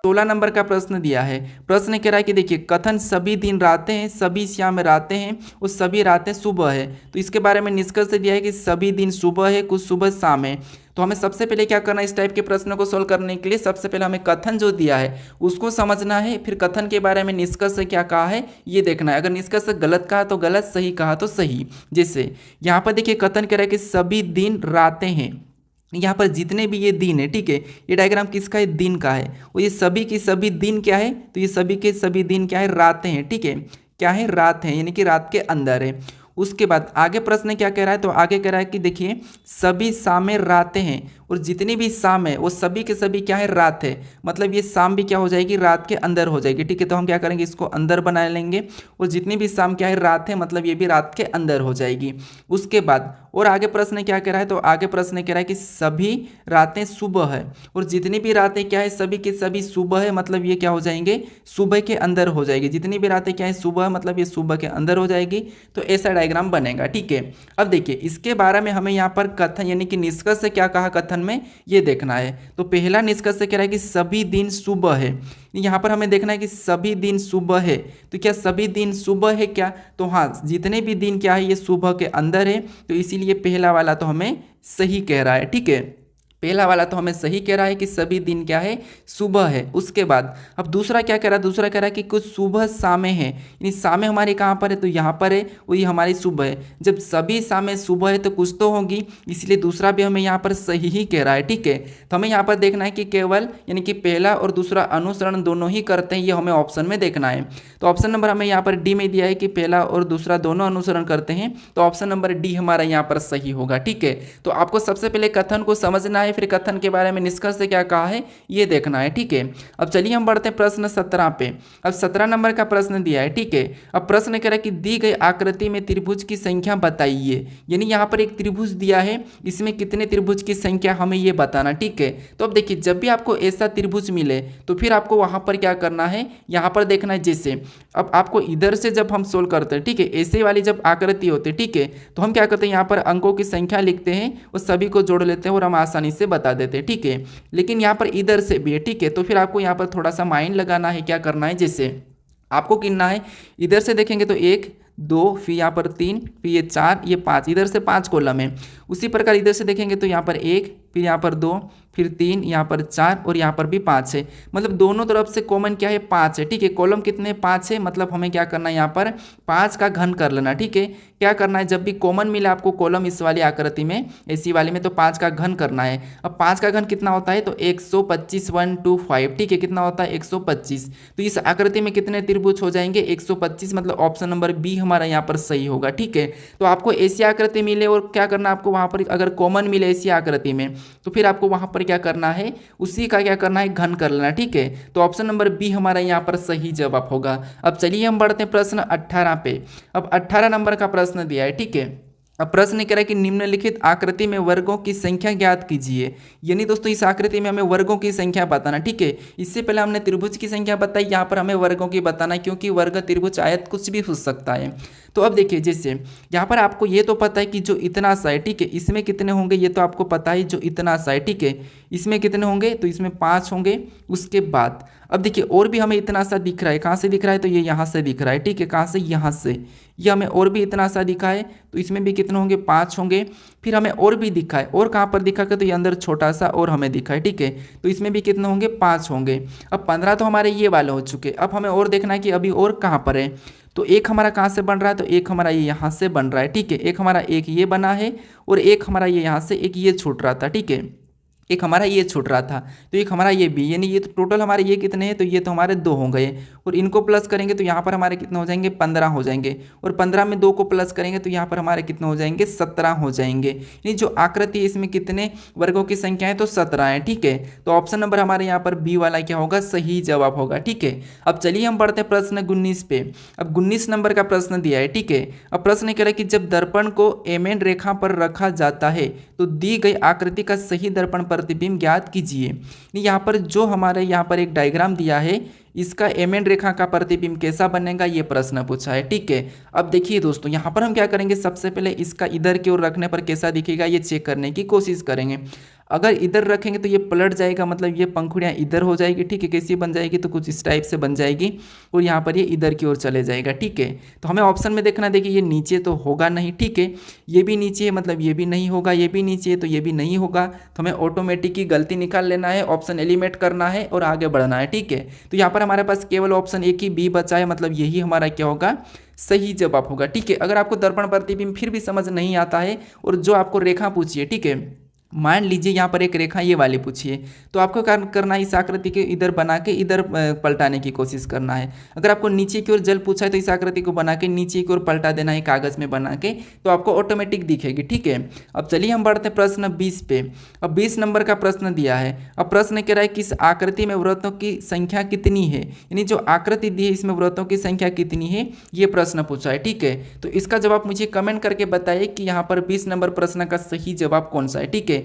16 number का प्रश्न दिया है। प्रश्न कह रहा है कि देखिए कथन सभी दिन रातें हैं, सभी शाम रातें हैं और सभी रातें सुबह है। तो इसके बारे में निष्कर्ष दिया है कि सभी दिन सुबह है, कुछ सुबह शाम है। तो हमें सबसे पहले क्या करना है, इस टाइप के प्रश्नों को सोल्व करने के लिए सबसे पहले हमें कथन जो दिया है उसको समझना है, फिर कथन के बारे में निष्कर्ष क्या कहा है ये देखना है। अगर निष्कर्ष गलत कहा तो गलत, सही कहा तो सही। जैसे यहाँ पर देखिए कथन कह रहा है कि सभी दिन रातें हैं, यहाँ पर जितने भी ये दिन है, ठीक है, ये डायग्राम किसका है, दिन का है। और ये सभी की सभी दिन क्या है, तो ये सभी के सभी दिन क्या है, रातें हैं, ठीक है, क्या है, रात है, यानी कि रात के अंदर है। उसके बाद आगे प्रश्न क्या कह रहा है, तो आगे कह रहा है कि देखिए सभी शामें रातें हैं और जितनी भी शाम है वो सभी के सभी क्या है, रात है। मतलब ये शाम भी क्या हो जाएगी, रात के अंदर हो जाएगी, ठीक है। तो हम क्या करेंगे, इसको अंदर बना लेंगे और जितनी भी शाम क्या है, रात है, मतलब ये भी रात के अंदर हो जाएगी। उसके बाद और आगे प्रश्न क्या कह रहा है, तो आगे प्रश्न कह रहा है कि सभी रातें सुबह है और जितनी भी रातें क्या है, सभी के सभी सुबह है, मतलब ये क्या हो जाएंगे, सुबह के अंदर हो जाएगी। जितनी भी रातें क्या है, सुबह है, मतलब ये सुबह के अंदर हो जाएगी। तो ऐसा डायग्राम बनेगा, ठीक है। अब देखिए इसके बारे में हमें यहाँ पर कथन यानी कि निष्कर्ष से क्या कहा कथन में ये देखना है। तो पहला निष्कर्ष से कह रहा है कि सभी दिन सुबह है। यहाँ पर हमें देखना है कि सभी दिन सुबह है, तो क्या सभी दिन सुबह है क्या, तो हाँ, जितने भी दिन क्या है ये सुबह के अंदर है। तो इसीलिए पहला वाला तो हमें सही कह रहा है, ठीक है, पहला वाला तो हमें सही कह रहा है कि सभी दिन क्या है, सुबह है। उसके बाद अब दूसरा क्या कह रहा है, दूसरा कह रहा है कि कुछ सुबह शामें हैं, यानी शामें हमारी कहाँ पर है, तो यहाँ पर है, वही हमारी सुबह है। जब सभी शामें सुबह है तो कुछ तो होगी, इसलिए दूसरा भी हमें यहाँ पर सही ही कह रहा है, ठीक है। तो हमें यहाँ पर देखना है कि केवल यानी कि पहला और दूसरा अनुसरण दोनों ही करते हैं, ये हमें ऑप्शन में देखना है। तो ऑप्शन नंबर हमें यहाँ पर डी में दिया है कि पहला और दूसरा दोनों अनुसरण करते हैं, तो ऑप्शन नंबर डी हमारा यहाँ पर सही होगा, ठीक है। तो आपको सबसे पहले कथन को समझना है, फिर कथन के बारे में निष्कर्ष से क्या कहा है ये देखना है, ठीक है। अब चलिए हम बढ़ते हैं प्रश्न 17 पे। अब 17 नंबर का प्रश्न दिया है, ठीक है। अब प्रश्न कह रहा है कि दी गई आकृति में त्रिभुज की संख्या बताइए, यानी यहाँ पर एक त्रिभुज दिया है, इसमें कितने त्रिभुज की संख्या हमें ये बताना, ठीक है। तो अब देखिए जब भी आपको ऐसा त्रिभुज मिले तो फिर आपको वहाँ पर क्या करना है, यहाँ पर देखना है। जैसे अब आपको इधर से जब हम सोल्व करते हैं, ठीक है, ऐसे वाली जब आकृति होती है, ठीक है, तो हम क्या करते हैं, यहाँ पर अंकों की संख्या लिखते हैं और सभी को जोड़ लेते हैं और हम आसानी से बता देते हैं, ठीक है। लेकिन यहाँ पर इधर से भी है, ठीक है, तो फिर आपको यहाँ पर थोड़ा सा माइंड लगाना है, क्या करना है, जैसे आपको गिनना है, इधर से देखेंगे तो 1 2, फिर यहाँ पर 3, फिर ये 4, ये 5, इधर से 5 कॉलम है। उसी प्रकार इधर से देखेंगे तो यहाँ पर 1, फिर यहाँ पर 2, फिर 3, यहाँ पर 4 और यहाँ पर भी 5 है। मतलब दोनों तरफ से कॉमन क्या है, 5 है, ठीक है। कॉलम कितने, 5 है, मतलब हमें क्या करना है, यहाँ पर 5 का घन कर लेना, ठीक है। क्या करना है, जब भी कॉमन मिले आपको कॉलम इस वाली आकृति में, ऐसी वाली में, तो 5 का घन करना है। अब 5 का घन कितना होता है, तो 125, 125, ठीक है, कितना होता है, 125। तो इस आकृति में कितने त्रिभुज हो जाएंगे, 125, मतलब ऑप्शन नंबर बी हमारा यहाँ पर सही होगा, ठीक है। तो आपको ऐसी आकृति मिले और क्या करना है आपको, वहाँ पर अगर कॉमन मिले ऐसी आकृति में, तो फिर आपको वहाँ पर क्या करना है, उसी का क्या करना है, घन कर लेना, ठीक है। तो ऑप्शन नंबर बी हमारा यहाँ पर सही जवाब होगा। अब चलिए हम बढ़ते हैं प्रश्न 18 पे। अब 18 नंबर का प्रश्न दिया है, ठीक है। अब प्रश्न कह रहा है कि निम्नलिखित आकृति में वर्गों की संख्या ज्ञात कीजिए, यानी दोस्तों इस आकृति में हमें वर्गों की संख्या बताना, ठीक है। इससे पहले हमने त्रिभुज की संख्या बताई, यहाँ पर हमें वर्गों की बताना, क्योंकि वर्ग, त्रिभुज, आयत कुछ भी हो सकता है। तो अब देखिए जैसे यहाँ पर आपको ये तो पता है कि जो इतना सा है, ठीक है, इसमें कितने होंगे ये तो आपको पता है, जो इतना सा है, ठीक है, इसमें कितने होंगे, तो इसमें 5 होंगे। उसके बाद अब देखिए और भी हमें इतना सा दिख रहा है, कहाँ से दिख रहा है, तो ये यहाँ से दिख रहा है, ठीक है, कहाँ से, यहाँ से, ये हमें और भी इतना सा दिखा है, तो इसमें भी कितने होंगे, 5 होंगे। फिर हमें और भी दिखा है, और कहाँ पर दिखा है, तो ये अंदर छोटा सा और हमें दिखा है, ठीक है, तो इसमें भी कितने होंगे, 5 होंगे। अब 15 तो हमारे ये वाले हो चुके। अब हमें और देखना है कि अभी और कहाँ पर है, तो एक हमारा कहाँ से बन रहा है, तो एक हमारा ये यहाँ से बन रहा है, ठीक है। एक हमारा एक ये बना है और एक हमारा ये यहाँ से एक ये छूट रहा था, ठीक है, एक हमारा ये छूट रहा था, तो एक हमारा ये भी, यानी ये तो टोटल हमारे ये कितने हैं, तो ये तो हमारे 2 हो गए, और इनको प्लस करेंगे तो यहाँ पर हमारे कितने हो जाएंगे, 15 हो जाएंगे, और 15 में 2 को प्लस करेंगे तो यहाँ पर हमारे कितने हो जाएंगे, 17 हो जाएंगे। यानी जो आकृति है इसमें कितने वर्गों की संख्या है, तो 17 है, ठीक है। तो ऑप्शन नंबर हमारे यहाँ पर बी वाला क्या होगा, सही जवाब होगा, ठीक है। अब चलिए हम बढ़ते हैं प्रश्न 19 पे। अब 19 नंबर का प्रश्न दिया है, ठीक है। अब प्रश्न कह रहा है कि जब दर्पण को एम एन रेखा पर रखा जाता है तो दी गई आकृति का सही दर्पण प्रतिबिंब ज्ञात कीजिए। यहाँ पर जो हमारे यहाँ पर एक डायग्राम दिया है, इसका एम एन रेखा का प्रतिबिंब कैसा बनेगा ये प्रश्न पूछा है, ठीक है। अब देखिए दोस्तों यहाँ पर हम क्या करेंगे, सबसे पहले इसका इधर की ओर रखने पर कैसा दिखेगा ये चेक करने की कोशिश करेंगे। अगर इधर रखेंगे तो ये पलट जाएगा, मतलब ये पंखुड़ियाँ इधर हो जाएगी, ठीक है। कैसी बन जाएगी, तो कुछ इस टाइप से बन जाएगी और यहाँ पर ये इधर की ओर चले जाएगा, ठीक है। तो हमें ऑप्शन में देखना, देखिए ये नीचे तो होगा नहीं, ठीक है। ये भी नीचे है, मतलब ये भी नहीं होगा, ये भी नीचे है तो ये भी नहीं होगा। तो हमें ऑटोमेटिक ही गलती निकाल लेना है, ऑप्शन एलिमिनेट करना है और आगे बढ़ना है, ठीक है। तो यहाँ पर हमारे पास केवल ऑप्शन एक ही बी बचा है, मतलब यही हमारा क्या होगा, सही जवाब होगा, ठीक है। अगर आपको दर्पण प्रतिबिंब फिर भी समझ नहीं आता है और जो आपको रेखा पूछी है, ठीक है, मान लीजिए यहाँ पर एक रेखा ये वाली पूछी है, तो आपको करना है इस आकृति के इधर बना के इधर पलटाने की कोशिश करना है। अगर आपको नीचे की ओर जल पूछा है तो इस आकृति को बना के नीचे की ओर पलटा देना है कागज़ में बना के, तो आपको ऑटोमेटिक दिखेगी, ठीक है। अब चलिए हम बढ़ते हैं प्रश्न 20 पे। अब 20 नंबर का प्रश्न दिया है। अब प्रश्न कह रहा है किस आकृति में वृत्तों की संख्या कितनी है, यानी जो आकृति दी है इसमें वृत्तों की संख्या कितनी है, ये प्रश्न पूछा है, ठीक है। तो इसका जवाब मुझे कमेंट करके बताइए कि यहाँ पर 20 नंबर प्रश्न का सही जवाब कौन सा है, ठीक है।